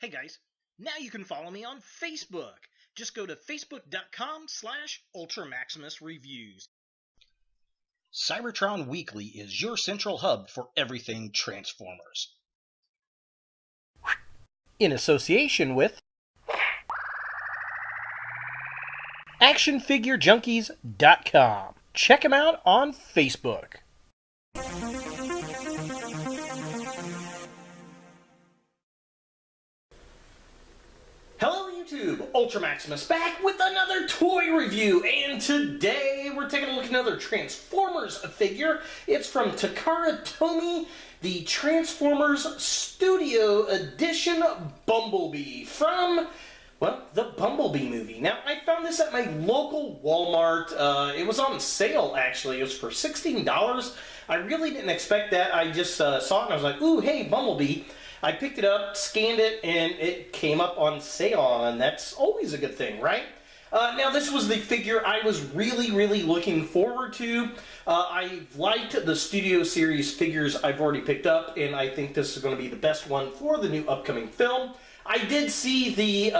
Hey guys, now you can follow me on Facebook. Just go to facebook.com/UltraMaximusReviews. Cybertron Weekly is your central hub for everything Transformers. In association with ActionFigureJunkies.com. Check them out on Facebook. Hello YouTube, Ultra Maximus back with another toy review, and today we're taking a look at another Transformers figure. It's from Takara Tomy, the Transformers Studio Edition Bumblebee from, well, the Bumblebee movie. Now, I found this at my local Walmart. It was on sale, actually. It was for $16. I really didn't expect that. I just saw it and I was like, ooh, hey, Bumblebee. I picked it up, scanned it, and it came up on sale, and that's always a good thing, right? Now, this was the figure I was really looking forward to. I liked the Studio Series figures I've already picked up, and I think this is going to be the best one for the new upcoming film. I did see the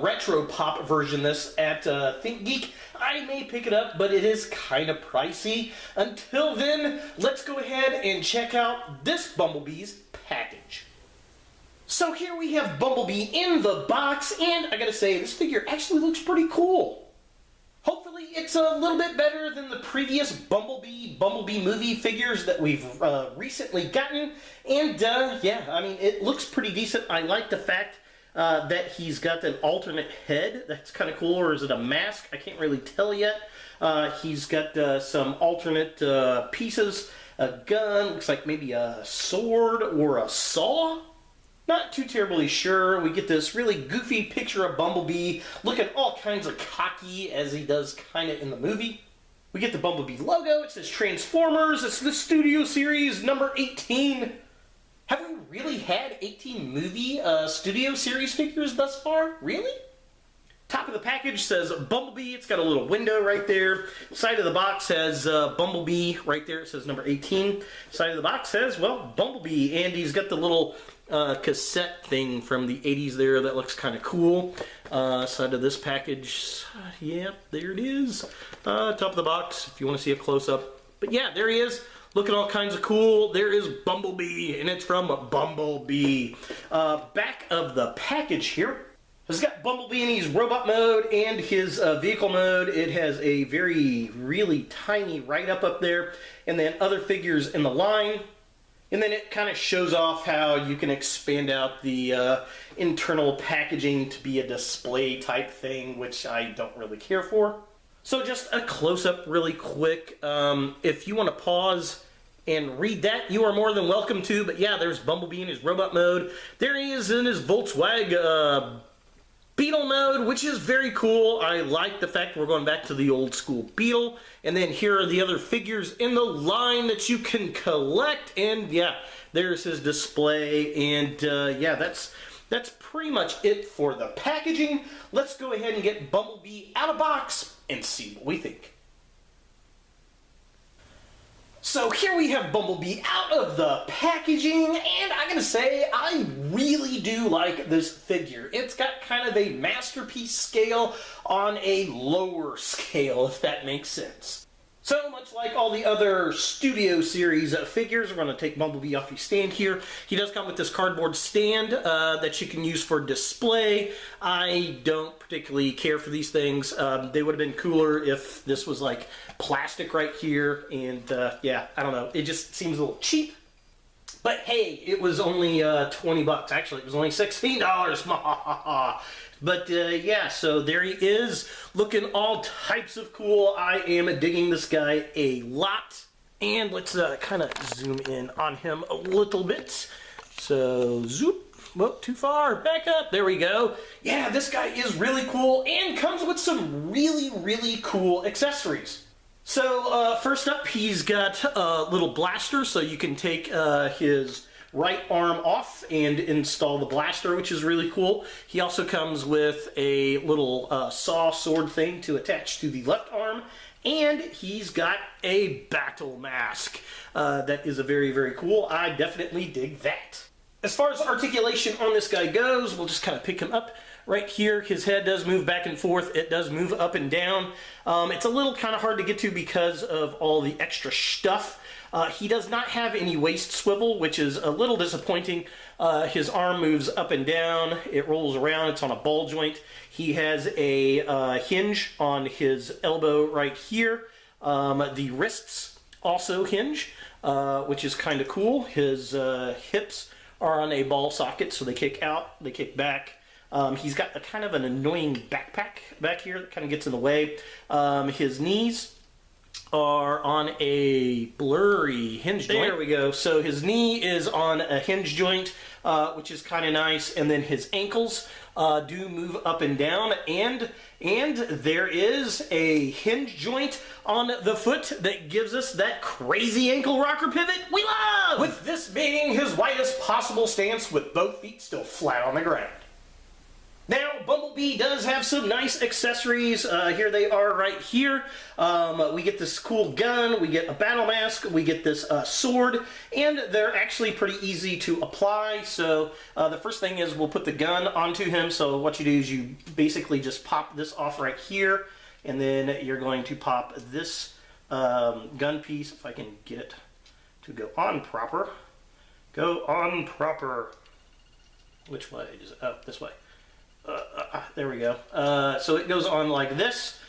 Retro Pop version of this at ThinkGeek. I may pick it up, but it is kind of pricey. Until then, let's go ahead and check out this Bumblebee's package. So here we have Bumblebee in the box, and I gotta say, this figure actually looks pretty cool. Hopefully it's a little bit better than the previous Bumblebee movie figures that we've recently gotten. And yeah, I mean, it looks pretty decent. I like the fact that he's got an alternate head. That's kind of cool. Or is it a mask? I can't really tell yet. He's got some alternate pieces. A gun, looks like maybe a sword or a saw. Not too terribly sure. We get this really goofy picture of Bumblebee looking all kinds of cocky as he does kind of in the movie. We get the Bumblebee logo. It says Transformers. It's the Studio Series number 18. Have we really had 18 movie Studio Series figures thus far? Really? Top of the package says Bumblebee. It's got a little window right there. Side of the box says Bumblebee right there. It says number 18. Side of the box says, well, Bumblebee. And he's got the little cassette thing from the 80s there that looks kind of cool. Side of this package, yep, there it is. Top of the box, if you want to see a close-up. But yeah, there he is, looking all kinds of cool. There is Bumblebee, and it's from Bumblebee. Back of the package here, it's got Bumblebee in his robot mode and his vehicle mode. It has a really tiny write-up up there, and then other figures in the line. And then it kind of shows off how you can expand out the internal packaging to be a display type thing, which I don't really care for. So just a close-up really quick. If you want to pause and read that, you are more than welcome to. But yeah, there's Bumblebee in his robot mode. There he is in his Volkswagen Beetle mode, which is very cool. I like the fact we're going back to the old school Beetle. And then here are the other figures in the line that you can collect. And yeah, there's his display. And yeah, that's pretty much it for the packaging. Let's go ahead and get Bumblebee out of box and see what we think. So here we have Bumblebee out of the packaging, and I'm going to say I really do like this figure. It's got kind of a masterpiece scale on a lower scale, if that makes sense. So much like all the other Studio Series figures, we're going to take Bumblebee off his stand here. He does come with this cardboard stand that you can use for display. I don't particularly care for these things. They would have been cooler if this was like plastic right here. And yeah, I don't know. It just seems a little cheap. But hey, it was only 20 bucks. Actually, it was only $16. But yeah, so there he is, looking all types of cool. I am digging this guy a lot. And let's kind of zoom in on him a little bit. So, zoop. Whoa, too far. Back up. There we go. Yeah, this guy is really cool and comes with some really cool accessories. So, first up, he's got a little blaster, so you can take his right arm off and install the blaster, which is really cool. He also comes with a little saw sword thing to attach to the left arm, and he's got a battle mask. That is a very cool. I definitely dig that. As far as articulation on this guy goes, we'll just kind of pick him up right here. His head does move back and forth. It does move up and down. It's a little kind of hard to get to because of all the extra stuff. He does not have any waist swivel, which is a little disappointing. His arm moves up and down. It rolls around. It's on a ball joint. He has a hinge on his elbow right here. The wrists also hinge, which is kind of cool. His hips are on a ball socket, so they kick out, they kick back. He's got a kind of an annoying backpack back here that kind of gets in the way. His knees are on a blurry hinge joint. There we go. So his knee is on a hinge joint, which is kind of nice. And then his ankles do move up and down. And there is a hinge joint on the foot that gives us that crazy ankle rocker pivot we love! With this being his widest possible stance with both feet still flat on the ground. Now, Bumblebee does have some nice accessories. Here they are right here. We get this cool gun, we get a battle mask, we get this sword, and they're actually pretty easy to apply. So the first thing is we'll put the gun onto him. So what you do is you basically just pop this off right here, and then you're going to pop this gun piece, if I can get it to go on proper. Go on proper. Which way? Oh, this way. There we go. So it goes on like this,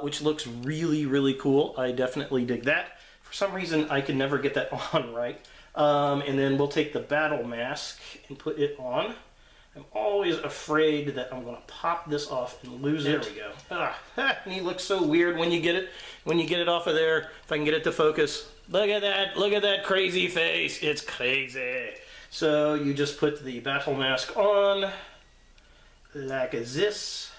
which looks really, really cool. I definitely dig that. For some reason, I can never get that on right. And then we'll take the battle mask and put it on. I'm always afraid that I'm going to pop this off and lose it. There we go. And he looks so weird when you get it. When you get it off of there, if I can get it to focus. Look at that. Look at that crazy face. It's crazy. So you just put the battle mask on like this,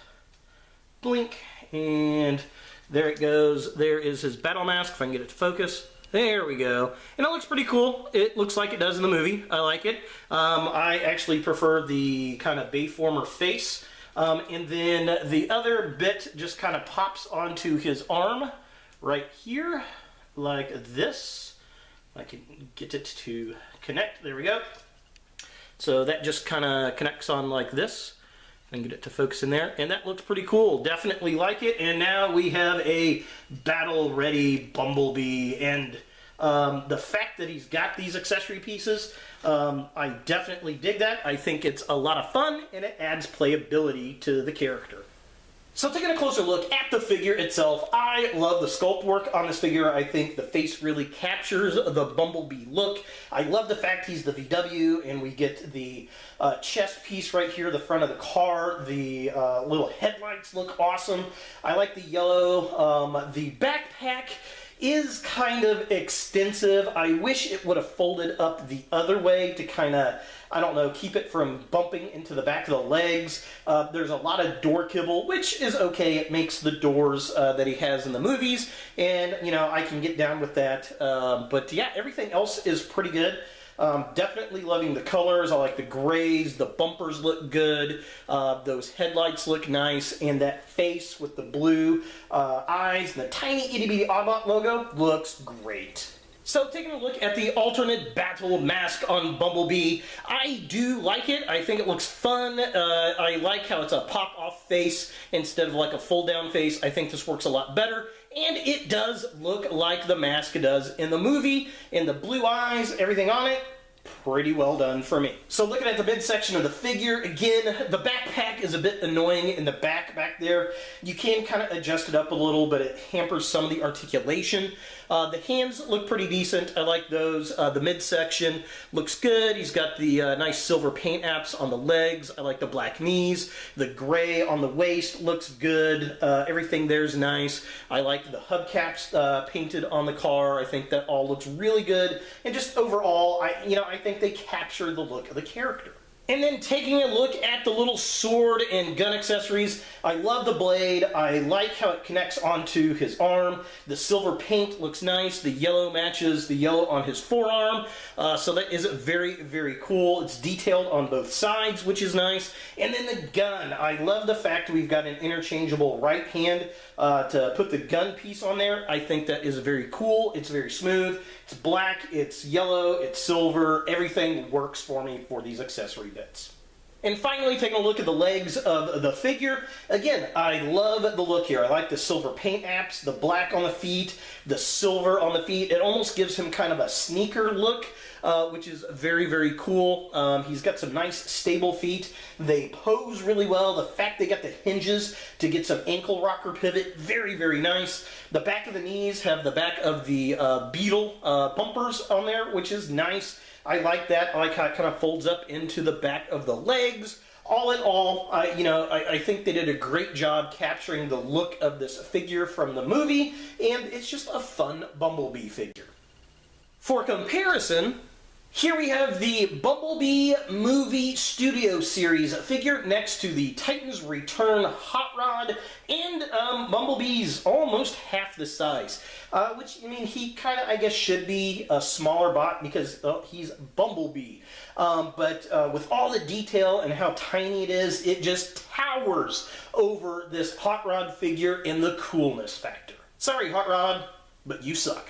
blink, and there it goes. There is his battle mask, if I can get it to focus. There we go. And it looks pretty cool. It looks like it does in the movie. I like it. I actually prefer the kind of Bayformer face. And then the other bit just kind of pops onto his arm right here, like this. I can get it to connect. There we go. So that just kind of connects on like this. And get it to focus in there, and that looks pretty cool. Definitely like it. And now we have a battle-ready Bumblebee, and the fact that he's got these accessory pieces, I definitely dig that. I think it's a lot of fun, and it adds playability to the character. So taking a closer look at the figure itself, I love the sculpt work on this figure. I think the face really captures the Bumblebee look. I love the fact he's the VW, and we get the chest piece right here, the front of the car. The little headlights look awesome. I like the yellow. The backpack is kind of extensive. I wish it would have folded up the other way to kind of, I don't know, keep it from bumping into the back of the legs. There's a lot of door kibble, which is okay. It makes the doors that he has in the movies, and, you know, I can get down with that. But yeah, everything else is pretty good. Definitely loving the colors. I like the grays. The bumpers look good. Those headlights look nice. And that face with the blue eyes and the tiny itty bitty Oddbot logo looks great. So taking a look at the alternate battle mask on Bumblebee, I do like it. I think it looks fun. I like how it's a pop-off face instead of like a fold-down face. I think this works a lot better. And it does look like the mask does in the movie. And the blue eyes, everything on it, pretty well done for me. So looking at the midsection of the figure, again, the backpack is a bit annoying in the back there. You can kind of adjust it up a little, but it hampers some of the articulation. The hands look pretty decent. I like those. The midsection looks good. He's got the nice silver paint apps on the legs. I like the black knees. The gray on the waist looks good. Everything there's nice. I like the hubcaps painted on the car. I think that all looks really good. And just overall, I think they capture the look of the character. And then taking a look at the little sword and gun accessories, I love the blade. I like how it connects onto his arm. The silver paint looks nice. The yellow matches the yellow on his forearm. So that is very, very cool. It's detailed on both sides, which is nice. And then the gun. I love the fact we've got an interchangeable right hand to put the gun piece on there. I think that is very cool. It's very smooth. It's black, it's yellow, it's silver, everything works for me for these accessory bits. And finally, taking a look at the legs of the figure. Again, I love the look here. I like the silver paint apps, the black on the feet, the silver on the feet. It almost gives him kind of a sneaker look, which is very, very cool. He's got some nice, stable feet. They pose really well. The fact they got the hinges to get some ankle rocker pivot, very, very nice. The back of the knees have the back of the Beetle bumpers on there, which is nice. I like that. I like how it kind of folds up into the back of the legs. All in all, I think they did a great job capturing the look of this figure from the movie, and it's just a fun Bumblebee figure. For comparison, here we have the Bumblebee Movie Studio Series figure next to the Titans Return Hot Rod, and Bumblebee's almost half the size. Which, I mean, he kind of, I guess, should be a smaller bot because he's Bumblebee. But with all the detail and how tiny it is, it just towers over this Hot Rod figure in the coolness factor. Sorry, Hot Rod, but you suck.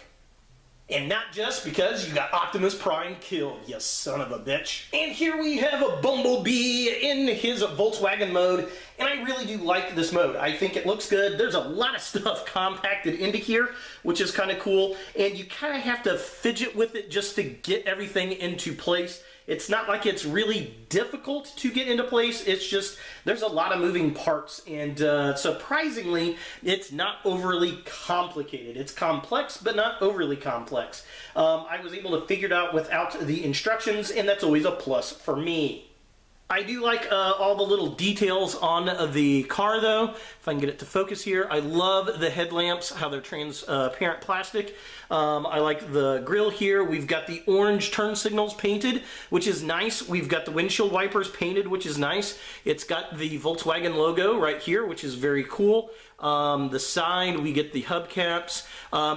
And not just because you got Optimus Prime killed, you son of a bitch. And here we have a Bumblebee in his Volkswagen mode, and I really do like this mode. I think it looks good. There's a lot of stuff compacted into here, which is kind of cool, and you kind of have to fidget with it just to get everything into place. It's not like it's really difficult to get into place, it's just there's a lot of moving parts, and surprisingly, it's not overly complicated. It's complex, but not overly complex. I was able to figure it out without the instructions, and that's always a plus for me. I do like all the little details on the car, though. If I can get it to focus here. I love the headlamps, how they're transparent plastic. I like the grille here. We've got the orange turn signals painted, which is nice. We've got the windshield wipers painted, which is nice. It's got the Volkswagen logo right here, which is very cool. The side, we get the hubcaps.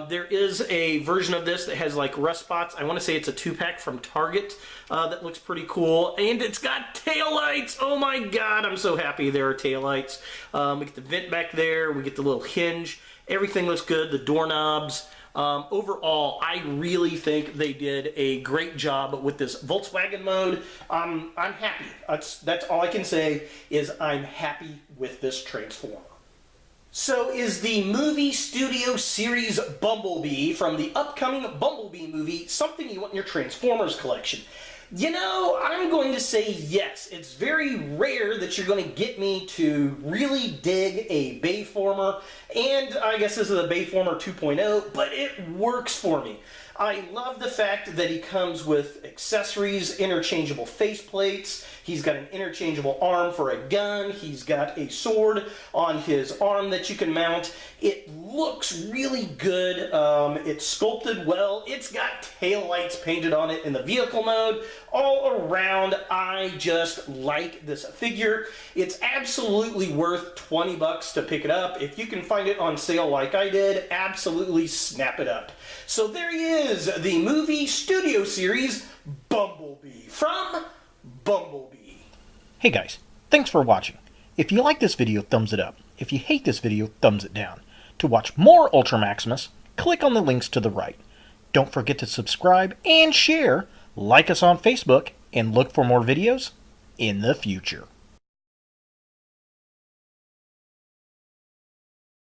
There is a version of this that has like rust spots. I want to say it's a 2-pack from Target that looks pretty cool. And it's got taillights. Oh my god, I'm so happy there are taillights. We get the vent back there. We get the little hinge. Everything looks good. The doorknobs. Overall, I really think they did a great job with this Volkswagen mode. I'm happy. That's all I can say is I'm happy with this Transformer. So is the movie studio series Bumblebee from the upcoming Bumblebee movie something you want in your Transformers collection? You know, I'm going to say yes. It's very rare that you're going to get me to really dig a Bayformer, and I guess this is a Bayformer 2.0, but it works for me. I love the fact that he comes with accessories, interchangeable faceplates. He's got an interchangeable arm for a gun. He's got a sword on his arm that you can mount. It looks really good. It's sculpted well. It's got taillights painted on it in the vehicle mode. All around, I just like this figure. It's absolutely worth 20 bucks to pick it up. If you can find it on sale like I did, absolutely snap it up. So there he is, the movie studio series Bumblebee from Bumblebee. Hey guys, thanks for watching. If you like this video, thumbs it up. If you hate this video, thumbs it down. To watch more Ultra Maximus, click on the links to the right. Don't forget to subscribe and share, like us on Facebook, and look for more videos in the future.